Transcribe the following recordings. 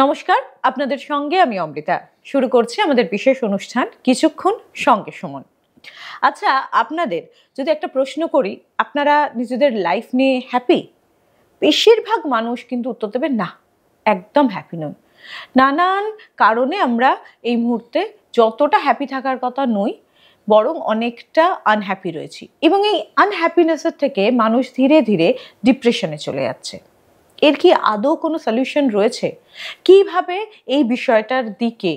নমস্কার, আপনাদের সঙ্গে আমি অমৃতা। শুরু করছি আমাদের বিশেষ অনুষ্ঠান কিছুক্ষণ সঙ্গে সুমন। আচ্ছা, আপনাদের যদি একটা প্রশ্ন করি, আপনারা নিজেদের লাইফ নিয়ে হ্যাপি? বেশিরভাগ মানুষ কিন্তু উত্তর দেবে না, একদম হ্যাপি নয়। নানান কারণে আমরা এই মুহূর্তে যতটা হ্যাপি থাকার কথা নই, বরং অনেকটা আনহ্যাপি রয়েছি, এবং এই আনহ্যাপিনেসের থেকে মানুষ ধীরে ধীরে ডিপ্রেশনে চলে যাচ্ছে। এর কি আদৌ কোনো সলিউশন রয়েছে? কিভাবে এই বিষয়টার দিকে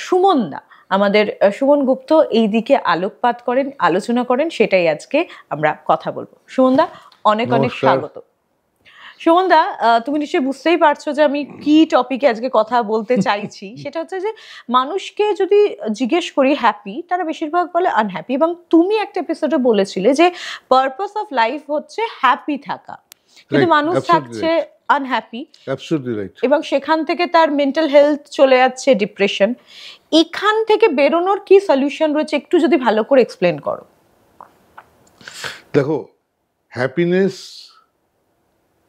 সুমনদা, আমাদের সুমন গুপ্ত এই দিকে আলোকপাত করেন, আলোচনা করেন, সেটাই আজকে আমরা কথা বলবো। সুমনদা, অনেক অনেক স্বাগত। সুমনদা, তুমি নিশ্চয়ই বুঝতেই পারছো যে আমি কি টপিকে আজকে কথা বলতে চাইছি। সেটা হচ্ছে যে মানুষকে যদি জিজ্ঞেস করি হ্যাপি, তারা বেশিরভাগ বলে আনহ্যাপি, এবং তুমি একটা এপিসোডে বলেছিলে যে পারপাস অফ লাইফ হচ্ছে হ্যাপি থাকা, কিন্তু মানুষ থাকছে আনহ্যাপি, এবং সেখান থেকে তার মেন্টাল হেলথ চলে যাচ্ছে ডিপ্রেশন। এখান থেকে বেরোনোর কি সলিউশন রয়েছে, একটু যদি ভালো করে এক্সপ্লেন করো। দেখো, happiness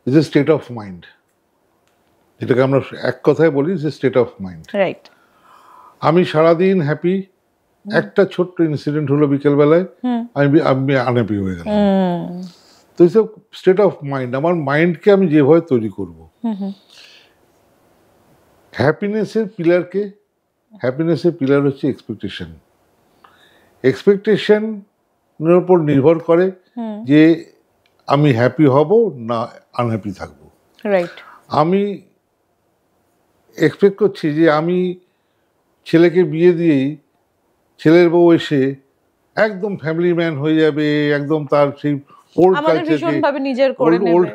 is a state of mind. এটাকে আমরা এক কথায় বলি যে স্টেট অফ মাইন্ড। রাইট। আমি সারাদিন হ্যাপি, একটা ছোট্ট ইনসিডেন্ট হলো বিকেলবেলায়, আমি আনহ্যাপি হয়ে গেলাম। তো এইসব স্টেট অফ মাইন্ড, আমার মাইন্ডকে আমি যেভাবে তৈরি করব। হ্যাপিনেসের পিলার হচ্ছে এক্সপেকটেশন। এক্সপেকটেশনের উপর নির্ভর করে যে আমি হ্যাপি হব না আনহ্যাপি থাকবো। রাইট। আমি এক্সপেক্ট করছি যে আমি ছেলেকে বিয়ে দিয়েই ছেলের বউ এসে একদম ফ্যামিলি ম্যান হয়ে যাবে, একদম তার সেই ওল্ড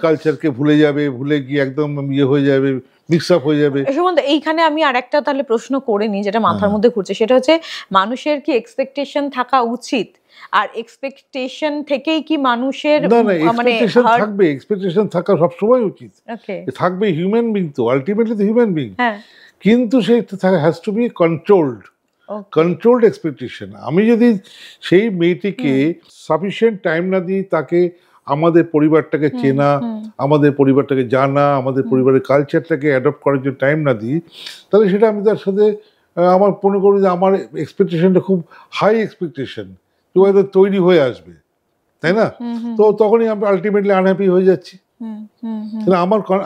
কালচারকে ভুলে যাবে, ভুলে গিয়ে একদম ইয়ে হয়ে যাবে, মিক্স আপ হয়ে যাবে। সুমন্ত, এইখানে আমি আরেকটা তাহলে প্রশ্ন করে নিই, যেটা মাথার মধ্যে ঘুরছে। সেটা হচ্ছে, মানুষের কি এক্সপেকটেশন থাকা উচিত? আর এক্সপেকটেশন থেকেই কি মানুষের থাকবে? এক্সপেকটেশন থাকা সবসময় উচিত, থাকবে। হিউম্যান বিং তো, আলটিমেটলি তো হিউম্যান বিং। কিন্তু সেই has to B controlled expectation. আমি যদি সেই মেয়েটিকে সাফিসিয়েন্ট টাইম না দিই, তাকে আমাদের পরিবারটাকে চেনা, আমাদের পরিবারটাকে জানা, আমাদের পরিবারের কালচারটাকে অ্যাডপ্ট করার জন্য টাইম না দিই, তাহলে সেটা আমি তার সাথে আমার মনে করি যে আমার এক্সপেকটেশনটা খুব হাই এক্সপেকটেশন, হয়তো তৈরি হয়ে আসবে, তাই না? তো তখনই আমি আলটিমেটলি আনহ্যাপি হয়ে যাচ্ছি।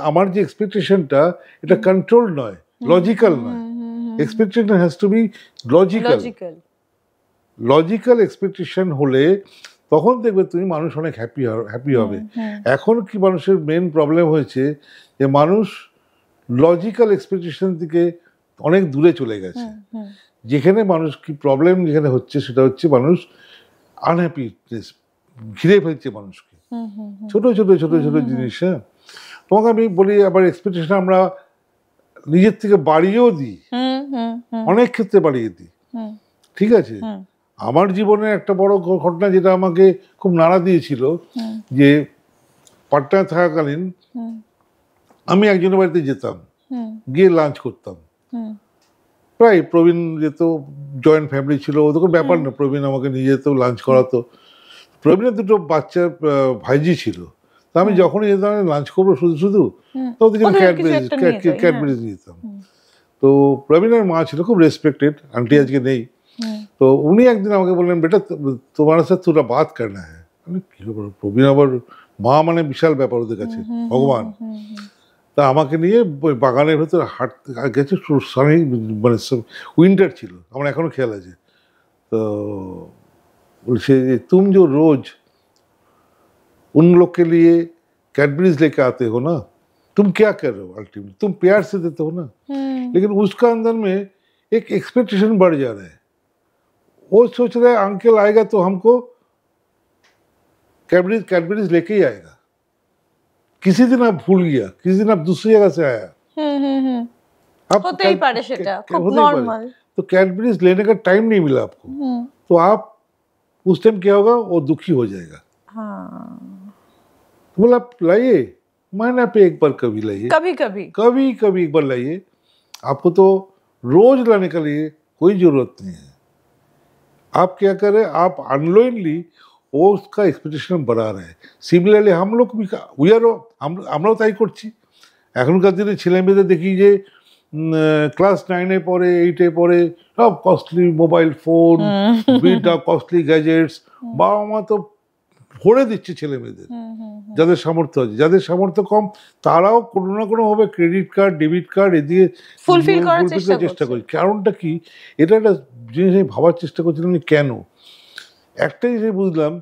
আমার যে এক্সপেকটেশনটা, এটা কন্ট্রোল নয়, লজিক্যাল নয়। Expectation has to be logical expectation হলে তখন দেখবে তুমি মানুষ অনেক হ্যাপি হবে। এখন কি মানুষের মেন প্রবলেম হয়েছে যে মানুষ লজিক্যাল এক্সপেকটেশন থেকে অনেক দূরে চলে গেছে। যেখানে মানুষ কি প্রবলেম যেখানে হচ্ছে, সেটা হচ্ছে মানুষ আনহ্যাপিনেস ঘিরে ফেলছে মানুষকে, ছোট ছোট ছোট ছোট জিনিস। তোমাকে আমি বলি, আবার এক্সপেকটেশন আমরা নিজের থেকে বাড়িয়েও দিই, অনেক ক্ষেত্রে বাড়িয়ে দিই। ঠিক আছে, আমার জীবনে একটা বড় ঘটনা যেটা আমাকে খুব নাড়া দিয়েছিল, যে পাটনায় থাকাকালীন আমি একজনের বাড়িতে যেতাম, গিয়ে লাঞ্চ করতাম। প্রায় প্রবীণ যেত, জয়েন্ট ফ্যামিলি ছিল, ওদের কোনো ব্যাপার না, প্রবীণ আমাকে নিয়ে যেত, লাঞ্চ করাতো। প্রবীণের দুটো বাচ্চা ভাইজি ছিল, তো আমি যখনই যেতাম লাঞ্চ করবো শুধু তো ওদের জন্য ক্যাডবেরিজ নিয়ে যেতাম। তো প্রবীণের মা ছিল খুব রেসপেক্টেড, আন্টি আজকে নেই। তো উনি একদিন আমাকে বললেন, বেটা তোমার সাথে তোরা বাত করনা হ্যাঁ। কি প্রবীণ আবার মা, মানে বিশাল ব্যাপার ওদের কাছে, ভগবান। তা আমাকে নিয়ে বাগানের ভেতরে হাঁটতে গেছে, মানে উইন্টার ছিল, আমার এখনো খেয়াল আছে। তো বলছে যে तुम जो रोज उन लोग के लिए कैडबरीज लेके आते हो ना, तुम क्या कर रहे हो? अल्टीमेटली तुम प्यार से देते हो ना, लेकिन उसका अंदर में एक एक्सपेक्टेशन बढ़ जा रहा है। वो सोच रहा है अंकल आएगा तो हमको कैडबरीज लेके ही आएगा। किसी दिन आप भूल गया, किसी दिन आप दूसरी जगह से आया, होते ही पारे सेटा खूब नॉर्मल। तो कैडबरीज लेने का टाइम नहीं मिला आपको, तो आप उस टाइम क्या होगा, वो दुखी हो जाएगा। तो बोला लाइए, महीना पे एक बार कभी लाइए, कभी एक बार लाइए, आपको तो रोज लाने के लिए कोई जरूरत नहीं है। आप क्या करें, आप अनलोइनली वो उसका एक्सपेक्टेशन बढ़ा रहे हैं। सिमिलरली हम लोग भी আমরাও তাই করছি। এখনকার দিনে ছেলে মেয়েদের দেখি যে ক্লাস 9-এ পড়ে, 8-এ পড়ে, সব costly mobile phone, beta costly gadgets, বাবা মা তো ভরে দিচ্ছে ছেলে মেয়েদের। যাদের সামর্থ্য আছে, যাদের সামর্থ্য কম তারাও কোনো না কোনোভাবে ক্রেডিট কার্ড, ডেবিট কার্ড এ দিয়ে ফুলফিল করার চেষ্টা করি। কারণটা কি, এটা একটা জিনিস আমি ভাবার চেষ্টা করছিলাম যে কেন। একটাই জিনিস বুঝলাম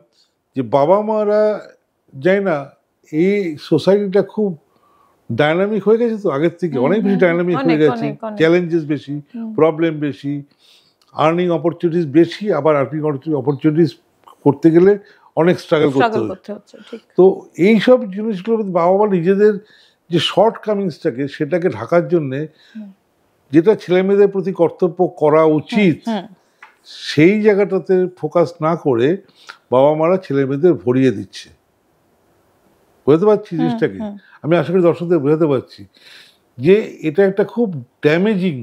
যে বাবা মারা যায় না, এই সোসাইটিটা খুব ডাইনামিক হয়ে গেছে, তো আগের থেকে অনেক বেশি ডাইনামিক হয়ে গেছে, চ্যালেঞ্জেস বেশি, প্রবলেম বেশি, আর্নিং অপরচুনিটিস বেশি, আবার আর্নিং অপরচুনিটিস করতে গেলে অনেক স্ট্রাগল করতে হচ্ছে। তো এইসব জিনিসগুলো বাবা মা নিজেদের যে শর্ট কামিংসটাকে সেটাকে ঢাকার জন্যে যেটা ছেলে মেয়েদের প্রতি কর্তব্য করা উচিত সেই জায়গাটাতে ফোকাস না করে বাবা মারা ছেলে মেয়েদের ভরিয়ে দিচ্ছে। বুঝতে পারছি জিনিসটাকে, আমি আশা করি দর্শকদের বোঝাতে পারছি যে এটা একটা খুব ড্যামেজিং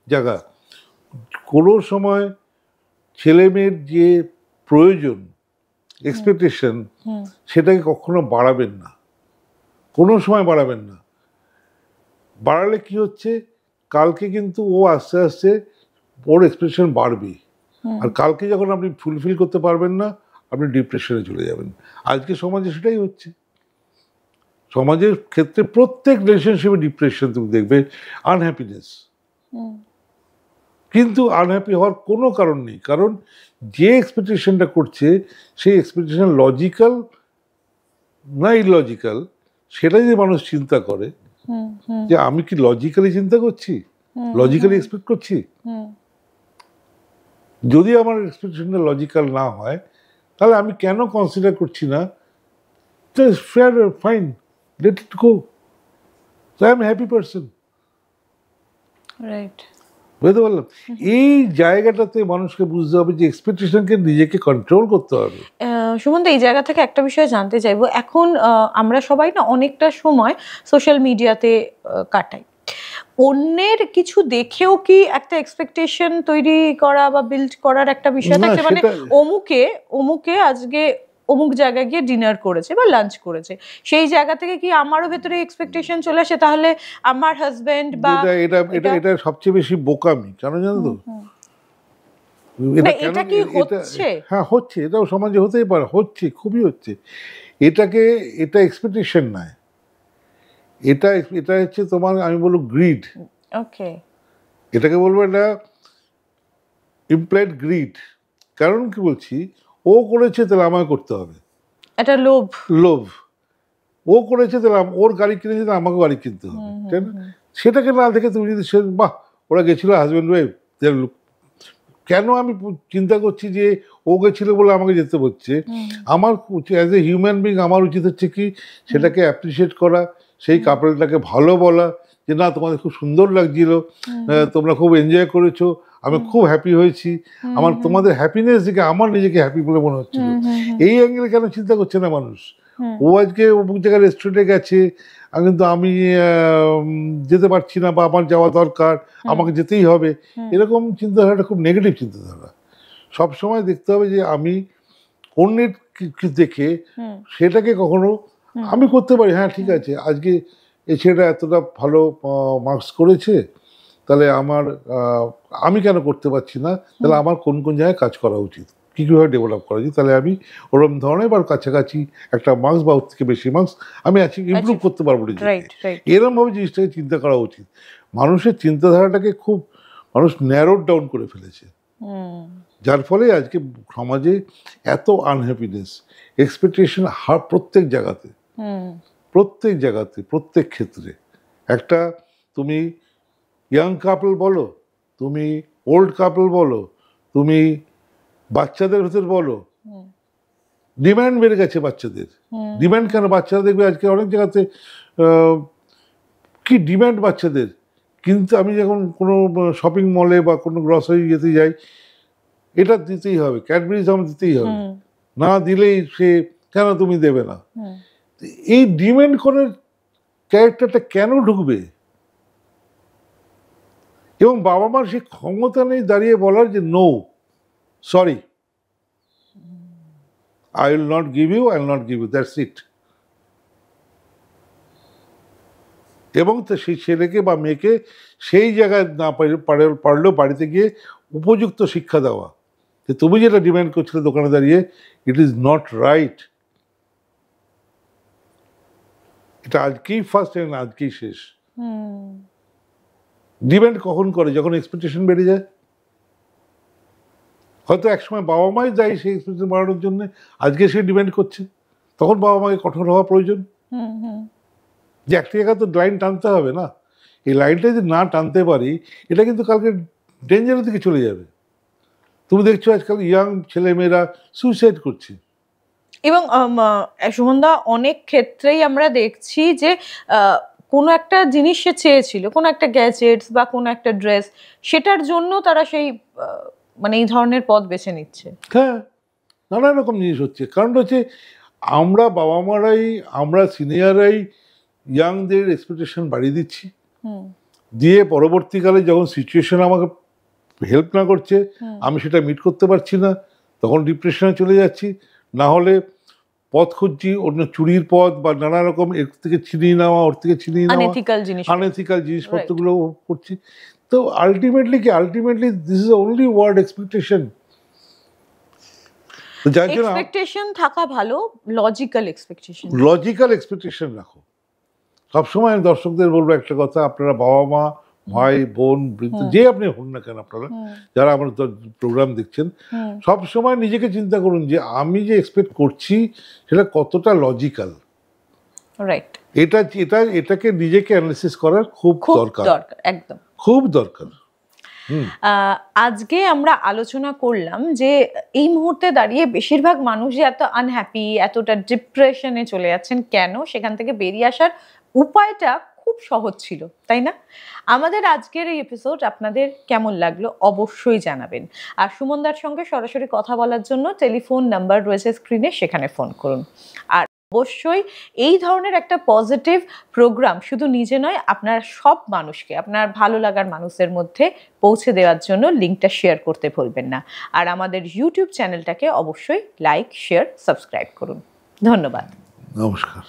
জায়গা। কোনো সময় ছেলে মেয়ের যে প্রয়োজন, এক্সপেকটেশন, সেটাকে কখনো বাড়াবেন না, কোনো সময় বাড়াবেন না। বাড়ালে কি হচ্ছে, কালকে কিন্তু ও আস্তে আস্তে ওর এক্সপেকটেশন বাড়বে, আর কালকে যখন আপনি ফুলফিল করতে পারবেন না, আপনি ডিপ্রেশনে চলে যাবেন। আজকে সমাজে সেটাই হচ্ছে, সমাজের ক্ষেত্রে প্রত্যেক রিলেশনশিপে ডিপ্রেশন তুমি দেখবে, আনহ্যাপিনেস। কিন্তু আনহ্যাপি হওয়ার কোনো কারণ নেই, কারণ যে এক্সপেকটেশনটা করছে সেই এক্সপেকটেশন লজিক্যাল না ইলজিক্যাল, সেটা যদি মানুষ চিন্তা করে যে আমি কি লজিক্যালি চিন্তা করছি, লজিক্যালি এক্সপেক্ট করছি, যদি আমার এক্সপেকটেশনটা লজিক্যাল না হয় তাহলে আমি কেন কনসিডার করছি না, fair, fine, let it go, I am happy person. Right, বুঝতে পারলাম? এই জায়গাটাতে মানুষকে বুঝতে হবে যে এক্সপেকটেশনকে নিজেকে কন্ট্রোল করতে হবে। সুমন্ত, এই জায়গা থেকে একটা বিষয় জানতে চাইবো, এখন আমরা সবাই না অনেকটা সময় সোশ্যাল মিডিয়াতে কাটাই, অন্যের কিছু দেখেও কি একটা এক্সপেকটেশন তৈরি করা বা বিল্ড করার একটা বিষয় থাকে? মানে অমুকে আজকে অমুক জায়গায় গিয়ে ডিনার করেছে বা লাঞ্চ করেছে, সেই জায়গা থেকে কি আমারও ভেতরে এক্সপেকটেশন চলে আসে, তাহলে আমার হাজবেন্ড বা এটা সবচেয়ে বেশি বোকামি, কেন জানো তো? এটা কি হচ্ছে? হ্যাঁ হচ্ছে, এটাও সমাজে হতেই পারে, হচ্ছে, খুবই হচ্ছে। এটা এক্সপেকটেশন নয়, এটা হচ্ছে তোমার, আমি বলবো গ্রিড। ওকে, এটাকে বলবো এটা ইমপ্লয়েড গ্রিড। কারণ কি বলছি, ও করেছে তাহলে আমায় করতে হবে, এটা লোভ। ও করেছে তাহলে ওর গাড়ি কিনেছে তাহলে আমাকে গাড়ি কিনতে হবে, তাই না? সেটাকে না দেখে তুমি যদি বাহ ওরা গেছিল হাজব্যান্ড ওয়াইফ, কেন আমি চিন্তা করছি যে ও গেছিল বলে আমাকে যেতে হচ্ছে? আমার অ্যাজ এ হিউম্যান বিং আমার উচিত হচ্ছে কি, সেটাকে অ্যাপ্রিসিয়েট করা, সেই কাপলটাকে ভালো বলা যে না তোমাদের খুব সুন্দর লাগছিল, তোমরা খুব এনজয় করেছো, আমি খুব হ্যাপি হয়েছি, আমার তোমাদের হ্যাপিনেস দেখে আমার নিজেকে হ্যাপি বলে মনে হচ্ছিল। এই অ্যাঙ্গেলে কেন চিন্তা করছে না মানুষ? ও আজকে অমুক জায়গায় রেস্টুরেন্টে গেছে, কিন্তু আমি যেতে পারছি না, বা আমার যাওয়া দরকার, আমাকে যেতেই হবে, এরকম চিন্তাধারাটা খুব নেগেটিভ চিন্তাধারা। সবসময় দেখতে হবে যে আমি অন্যের দেখে সেটাকে কখনো আমি করতে পারি, হ্যাঁ ঠিক আছে আজকে এই ছেলেটা এতটা ভালো মার্কস করেছে, তাহলে আমি কেন করতে পারছি না, তাহলে আমার কোন কোন জায়গায় কাজ করা উচিত, কীভাবে ডেভেলপ করা উচিত, তাহলে আমি ওরকম ধরনের বা কাছাকাছি একটা মার্কস বা ওর থেকে বেশি মার্কস আমি ইমপ্রুভ করতে পারবো নিজেকে। এরকমভাবে জিনিসটাকে চিন্তা করা উচিত। মানুষের চিন্তাধারাটাকে খুব মানুষ ন্যারোড ডাউন করে ফেলেছে, যার ফলে আজকে সমাজে এত আনহ্যাপিনেস, এক্সপেকটেশন প্রত্যেক জায়গাতে, প্রত্যেক ক্ষেত্রে। একটা তুমি ইয়াং কাপল বলো, তুমি ওল্ড কাপল বলো, তুমি বাচ্চাদের ভেতর বলো, ডিম্যান্ড বেড়ে গেছে বাচ্চাদের। ডিম্যান্ড কেন? বাচ্চারা দেখবে আজকে অনেক জায়গাতে কি ডিম্যান্ড বাচ্চাদের, কিন্তু আমি যখন কোনো শপিং মলে বা কোনো গ্রসারি যেতে যাই, এটা দিতেই হবে, ক্যাডবেরিজ আমার দিতেই হবে, না দিলেই সে কেন তুমি দেবে না। এই ডিম্যান্ড করার ক্যারেক্টারটা কেন ঢুকবে? এবং বাবা মার সে ক্ষমতা নেই দাঁড়িয়ে বলার যে no, sorry, I will not give you, I will not give you, that's it. এবং সেই ছেলেকে বা মেয়েকে সেই জায়গায় না পারলেও বাড়িতে গিয়ে উপযুক্ত শিক্ষা দেওয়া যে তুমি যেটা ডিমান্ড করছিলে দোকানে দাঁড়িয়ে, ইট ইজ নট রাইট। এটা আজকেই ফার্স্ট এবং আজকেই শেষ। ডিমান্ড কখন করে? যখন এক্সপেকটেশন বেড়ে যায়। হয়তো একসময় বাবা মাই দায়ী সেই এক্সপেকটেশন বাড়ানোর জন্য, আজকে সে ডিমান্ড করছে, তখন বাবা মাকে কঠোর হওয়া প্রয়োজন। যে একটা জায়গায় তো লাইন টানতে হবে না, এই লাইনটা যদি না টানতে পারি এটা কিন্তু কালকে ডেঞ্জারের দিকে চলে যাবে। তুমি দেখছো আজকাল ইয়াং ছেলেমেয়েরা সুইসাইড করছে। এবং সুমনদা অনেক ক্ষেত্রেই আমরা দেখছি যে কোনো একটা জিনিস সে চেয়েছিল, কোনো একটা গ্যাজেটস বা কোনো একটা ড্রেস, সেটার জন্য তারা সেই মানে এই ধরনের পথ বেছে নিচ্ছে। হ্যাঁ, নানা রকম জিনিস হচ্ছে। কারণ হচ্ছে আমরা বাবা মারাই, আমরা সিনিয়ররাই ইয়াংদের এক্সপেকটেশন বাড়িয়ে দিচ্ছি, দিয়ে পরবর্তীকালে যখন সিচুয়েশন আমাকে হেল্প না করছে, আমি সেটা মিট করতে পারছি না, তখন ডিপ্রেশনে চলে যাচ্ছি। না হলে পথ খুঁজছি অন্য চুরির পথ বা নানা রকম এর থেকে ছিনিয়ে নেওয়া, ওর থেকে ছিনিয়ে নেওয়া, আনএথিক্যাল জিনিসপত্রগুলো করছি। তো ultimately this is only word expectation. যার জন্য এক্সপেকটেশন থাকা ভালো, লজিক্যাল এক্সপেকটেশন রাখো। সবসময় আমি দর্শকদের বলবো একটা কথা, আপনারা বাবা মা, ভাই বোন, বৃদ্ধ যে আপনি হন না কেন, আপনারা যারা আমার প্রোগ্রাম দেখছেন, সব সময় নিজেকে চিন্তা করুন যে আমি যে এক্সপেক্ট করছি সেটা কতটা লজিক্যাল। রাইট, এটাকে নিজেকে অ্যানালিসিস করার খুব দরকার, একদম খুব দরকার। আজকে আমরা আলোচনা করলাম যে এই মুহূর্তে দাঁড়িয়ে বেশিরভাগ মানুষ যে এত আনহ্যাপি, এতটা ডিপ্রেশনে চলে যাচ্ছেন কেন, সেখান থেকে বেরিয়ে আসার উপায়টা খুব সহজ ছিল, তাই না? আমাদের আজকের এই এপিসোড আপনাদের কেমন লাগলো অবশ্যই জানাবেন। আর সুমনদার সঙ্গে সরাসরি কথা বলার জন্য টেলিফোন নাম্বার রয়েছে স্ক্রিনে, সেখানে ফোন করুন। আর অবশ্যই এই ধরনের একটা পজিটিভ প্রোগ্রাম শুধু নিজে নয়, আপনার সব মানুষকে, আপনার ভালো লাগার মানুষের মধ্যে পৌঁছে দেওয়ার জন্য লিঙ্কটা শেয়ার করতে ভুলবেন না। আর আমাদের ইউটিউব চ্যানেলটাকে অবশ্যই লাইক, শেয়ার, সাবস্ক্রাইব করুন। ধন্যবাদ, নমস্কার।